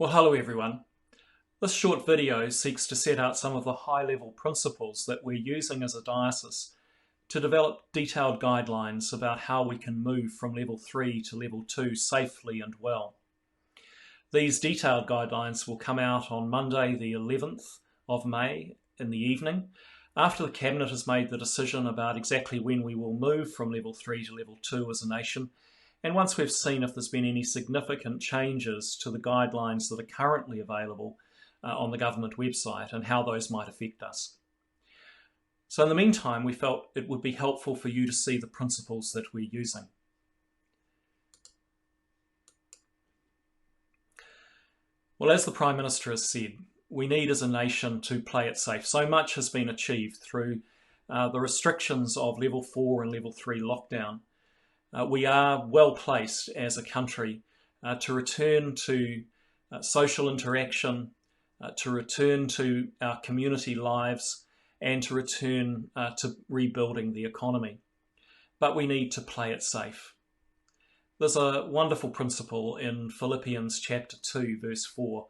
Well, hello everyone. This short video seeks to set out some of the high-level principles that we're using as a diocese to develop detailed guidelines about how we can move from level 3 to level 2 safely and well. These detailed guidelines will come out on Monday the 11th of May in the evening, after the Cabinet has made the decision about exactly when we will move from level 3 to level 2 as a nation, and once we've seen if there's been any significant changes to the guidelines that are currently available on the government website and how those might affect us. So in the meantime, we felt it would be helpful for you to see the principles that we're using. Well, as the Prime Minister has said, we need as a nation to play it safe. So much has been achieved through the restrictions of level 4 and level 3 lockdown. We are well placed as a country to return to social interaction, to return to our community lives, and to return to rebuilding the economy. But we need to play it safe. There's a wonderful principle in Philippians chapter 2, verse 4.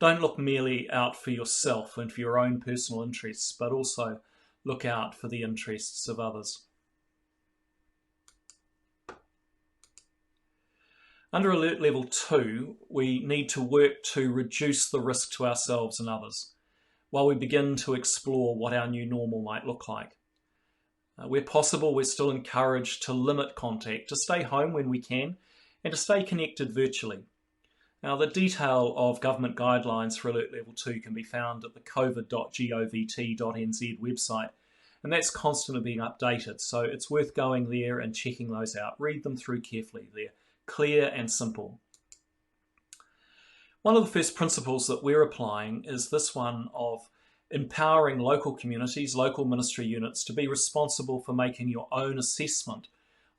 Don't look merely out for yourself and for your own personal interests, but also look out for the interests of others. Under Alert Level 2, we need to work to reduce the risk to ourselves and others while we begin to explore what our new normal might look like. Where possible, we're still encouraged to limit contact, to stay home when we can, and to stay connected virtually. Now, the detail of government guidelines for Alert Level 2 can be found at the covid.govt.nz website, and that's constantly being updated, so it's worth going there and checking those out. Read them through carefully. They're clear and simple. One of the first principles that we're applying is this one of empowering local communities, local ministry units to be responsible for making your own assessment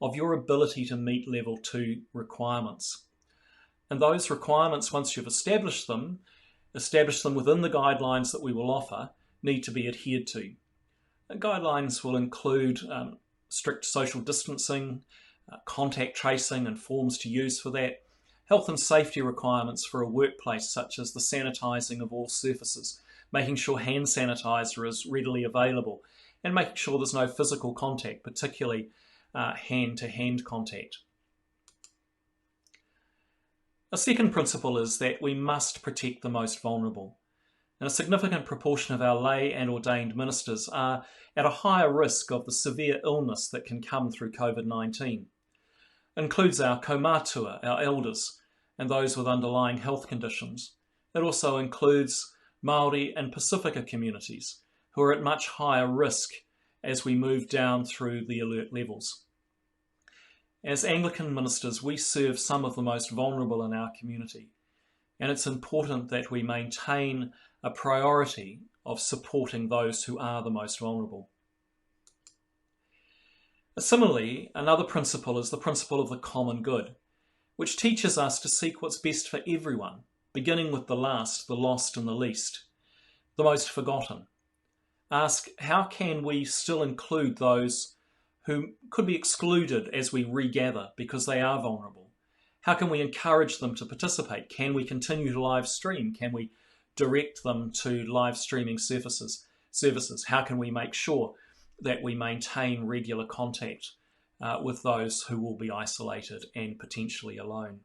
of your ability to meet level 2 requirements. And those requirements, once you've established them within the guidelines that we will offer, need to be adhered to. And guidelines will include strict social distancing, contact tracing and forms to use for that, health and safety requirements for a workplace such as the sanitising of all surfaces, making sure hand sanitizer is readily available, and making sure there's no physical contact, particularly hand-to-hand contact. A second principle is that we must protect the most vulnerable. And a significant proportion of our lay and ordained ministers are at a higher risk of the severe illness that can come through COVID-19. It includes our kaumatua, our elders, and those with underlying health conditions. It also includes Māori and Pasifika communities, who are at much higher risk as we move down through the alert levels. As Anglican ministers, we serve some of the most vulnerable in our community, and it's important that we maintain a priority of supporting those who are the most vulnerable. Similarly, another principle is the principle of the common good, which teaches us to seek what's best for everyone, beginning with the last, the lost and the least, the most forgotten. Ask, how can we still include those who could be excluded as we regather because they are vulnerable? How can we encourage them to participate? Can we continue to live stream? Can we direct them to live streaming services? How can we make sure that we maintain regular contact with those who will be isolated and potentially alone?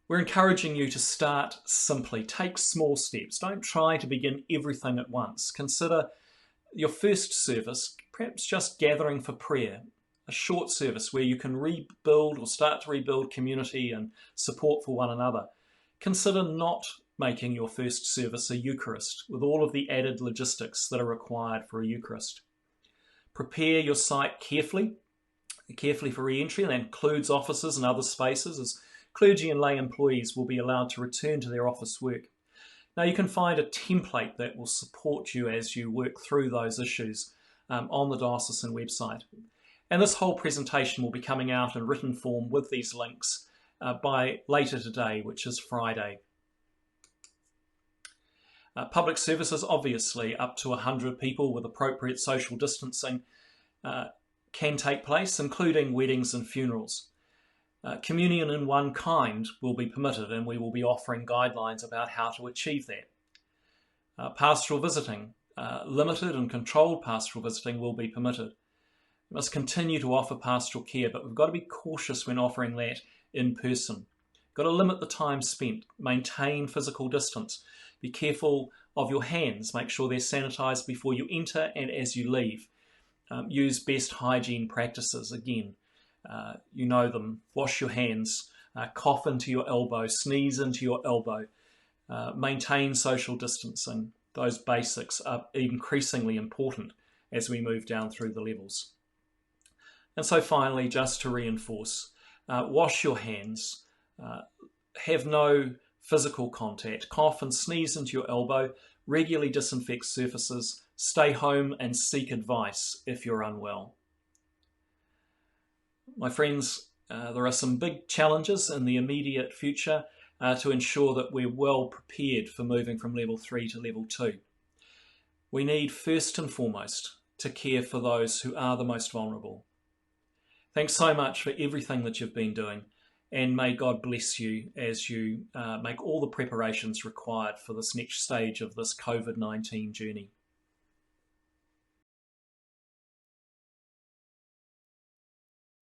We're encouraging you to start simply. Take small steps. Don't try to begin everything at once. Consider your first service, perhaps just gathering for prayer, a short service where you can rebuild or start to rebuild community and support for one another. Consider not making your first service a Eucharist with all of the added logistics that are required for a Eucharist. Prepare your site carefully for re-entry, and that includes offices and other spaces, as clergy and lay employees will be allowed to return to their office work. Now, you can find a template that will support you as you work through those issues on the diocesan website. And this whole presentation will be coming out in written form with these links by later today, which is Friday. Public services, obviously, up to 100 people with appropriate social distancing can take place, including weddings and funerals. Communion in one kind will be permitted, and we will be offering guidelines about how to achieve that. Pastoral visiting, limited and controlled pastoral visiting will be permitted. We must continue to offer pastoral care, but we've got to be cautious when offering that in person. Got to limit the time spent, maintain physical distance, be careful of your hands, make sure they're sanitised before you enter and as you leave. Use best hygiene practices again. You know them. Wash your hands, cough into your elbow, sneeze into your elbow, maintain social distancing. Those basics are increasingly important as we move down through the levels. And so finally, just to reinforce, wash your hands, have no physical contact, cough and sneeze into your elbow, regularly disinfect surfaces, stay home and seek advice if you're unwell. My friends, there are some big challenges in the immediate future to ensure that we're well prepared for moving from level 3 to level 2. We need first and foremost to care for those who are the most vulnerable. Thanks so much for everything that you've been doing, and may God bless you as you make all the preparations required for this next stage of this COVID-19 journey.